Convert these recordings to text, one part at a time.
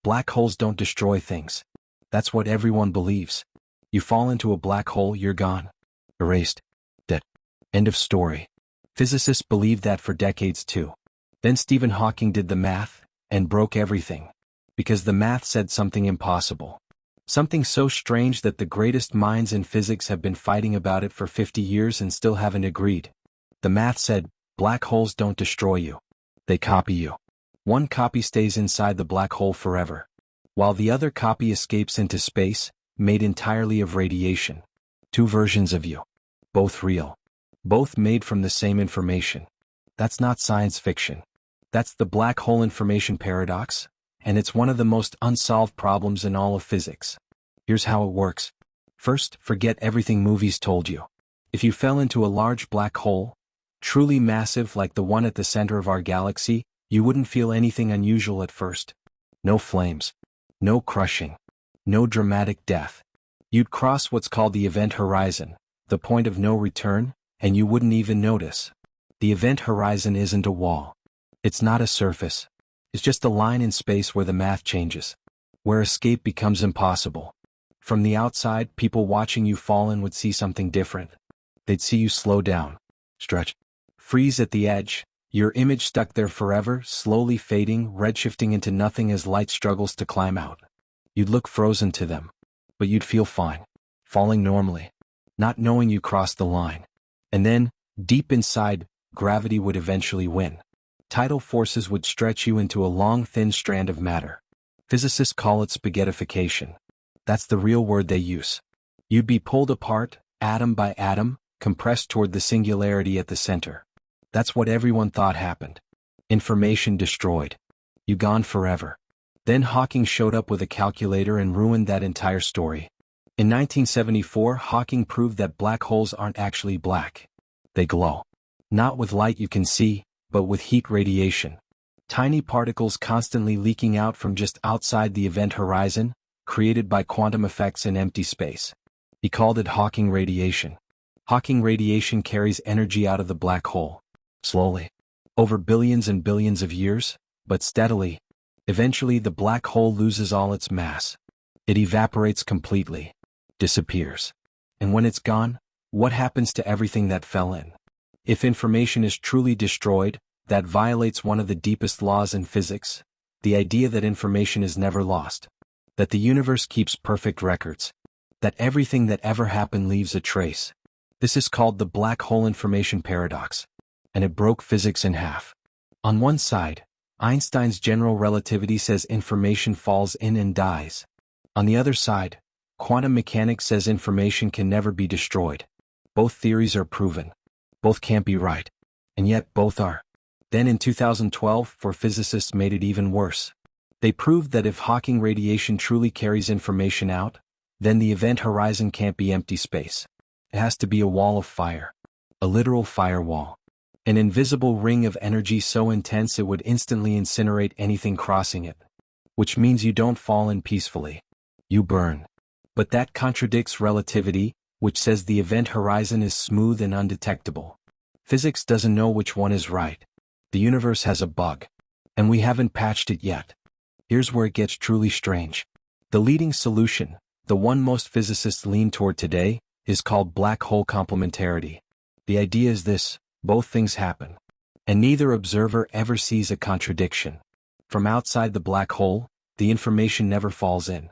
Black holes don't destroy things. That's what everyone believes. You fall into a black hole, you're gone. Erased. Dead. End of story. Physicists believed that for decades too. Then Stephen Hawking did the math, and broke everything. Because the math said something impossible. Something so strange that the greatest minds in physics have been fighting about it for 50 years and still haven't agreed. The math said, black holes don't destroy you. They copy you. One copy stays inside the black hole forever, while the other copy escapes into space, made entirely of radiation. Two versions of you. Both real. Both made from the same information. That's not science fiction. That's the black hole information paradox, and it's one of the most unsolved problems in all of physics. Here's how it works. First, forget everything movies told you. If you fell into a large black hole, truly massive like the one at the center of our galaxy, you wouldn't feel anything unusual at first. No flames. No crushing. No dramatic death. You'd cross what's called the event horizon, the point of no return, and you wouldn't even notice. The event horizon isn't a wall. It's not a surface. It's just a line in space where the math changes. Where escape becomes impossible. From the outside, people watching you fall in would see something different. They'd see you slow down, stretch, freeze at the edge, your image stuck there forever, slowly fading, redshifting into nothing as light struggles to climb out. You'd look frozen to them. But you'd feel fine, falling normally, not knowing you crossed the line. And then, deep inside, gravity would eventually win. Tidal forces would stretch you into a long, thin strand of matter. Physicists call it spaghettification. That's the real word they use. You'd be pulled apart, atom by atom, compressed toward the singularity at the center. That's what everyone thought happened. Information destroyed. You gone forever. Then Hawking showed up with a calculator and ruined that entire story. In 1974, Hawking proved that black holes aren't actually black. They glow. Not with light you can see, but with heat radiation. Tiny particles constantly leaking out from just outside the event horizon, created by quantum effects in empty space. He called it Hawking radiation. Hawking radiation carries energy out of the black hole. Slowly. Over billions and billions of years, but steadily. Eventually the black hole loses all its mass. It evaporates completely. Disappears. And when it's gone, what happens to everything that fell in? If information is truly destroyed, that violates one of the deepest laws in physics, the idea that information is never lost. That the universe keeps perfect records. That everything that ever happened leaves a trace. This is called the black hole information paradox. And it broke physics in half. On one side, Einstein's general relativity says information falls in and dies. On the other side, quantum mechanics says information can never be destroyed. Both theories are proven. Both can't be right. And yet both are. Then in 2012, four physicists made it even worse. They proved that if Hawking radiation truly carries information out, then the event horizon can't be empty space. It has to be a wall of fire. A literal firewall. An invisible ring of energy so intense it would instantly incinerate anything crossing it. Which means you don't fall in peacefully. You burn. But that contradicts relativity, which says the event horizon is smooth and undetectable. Physics doesn't know which one is right. The universe has a bug. And we haven't patched it yet. Here's where it gets truly strange. The leading solution, the one most physicists lean toward today, is called black hole complementarity. The idea is this: both things happen. And neither observer ever sees a contradiction. From outside the black hole, the information never falls in.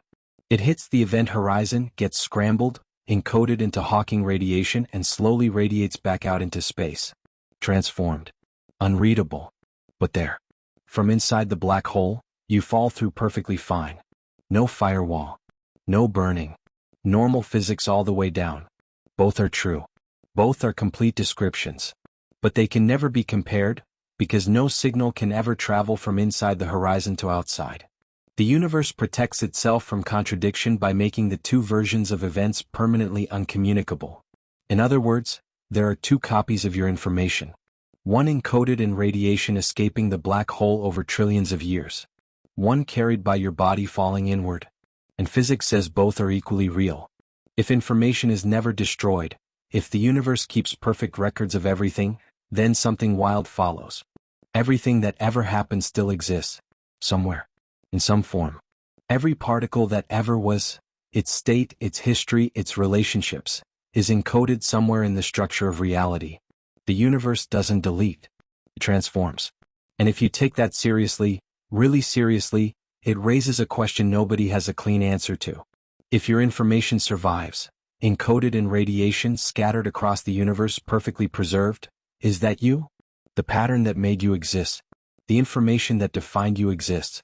It hits the event horizon, gets scrambled, encoded into Hawking radiation, and slowly radiates back out into space. Transformed. Unreadable. But there. From inside the black hole, you fall through perfectly fine. No firewall. No burning. Normal physics all the way down. Both are true. Both are complete descriptions. But they can never be compared, because no signal can ever travel from inside the horizon to outside. The universe protects itself from contradiction by making the two versions of events permanently uncommunicable. In other words, there are two copies of your information. One encoded in radiation escaping the black hole over trillions of years. One carried by your body falling inward. And physics says both are equally real. If information is never destroyed, if the universe keeps perfect records of everything, then something wild follows. Everything that ever happened still exists. Somewhere. In some form. Every particle that ever was, its state, its history, its relationships, is encoded somewhere in the structure of reality. The universe doesn't delete, it transforms. And if you take that seriously, really seriously, it raises a question nobody has a clean answer to. If your information survives, encoded in radiation scattered across the universe perfectly preserved, is that you? The pattern that made you exist, the information that defined you exists,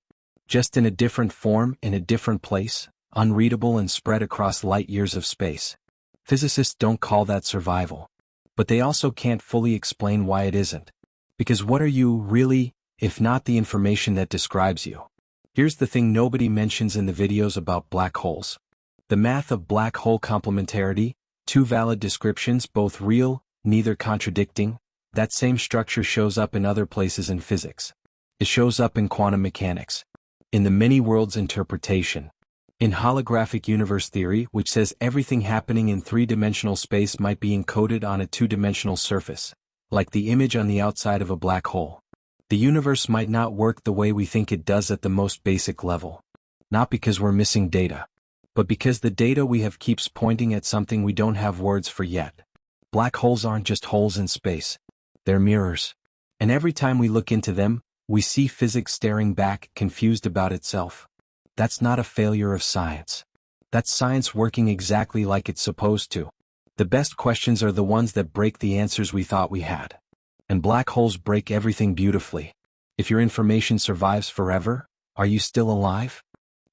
just in a different form, in a different place, unreadable and spread across light years of space. Physicists don't call that survival. But they also can't fully explain why it isn't. Because what are you, really, if not the information that describes you? Here's the thing nobody mentions in the videos about black holes. The math of black hole complementarity, two valid descriptions, both real, neither contradicting. That same structure shows up in other places in physics. It shows up in quantum mechanics, in the many worlds interpretation, in holographic universe theory, which says everything happening in three-dimensional space might be encoded on a two-dimensional surface, like the image on the outside of a black hole. The universe might not work the way we think it does at the most basic level. Not because we're missing data, but because the data we have keeps pointing at something we don't have words for yet. Black holes aren't just holes in space. They're mirrors. And every time we look into them, we see physics staring back, confused about itself. That's not a failure of science. That's science working exactly like it's supposed to. The best questions are the ones that break the answers we thought we had. And black holes break everything beautifully. If your information survives forever, are you still alive?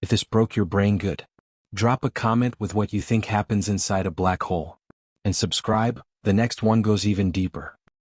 If this broke your brain, good. Drop a comment with what you think happens inside a black hole. And subscribe, the next one goes even deeper.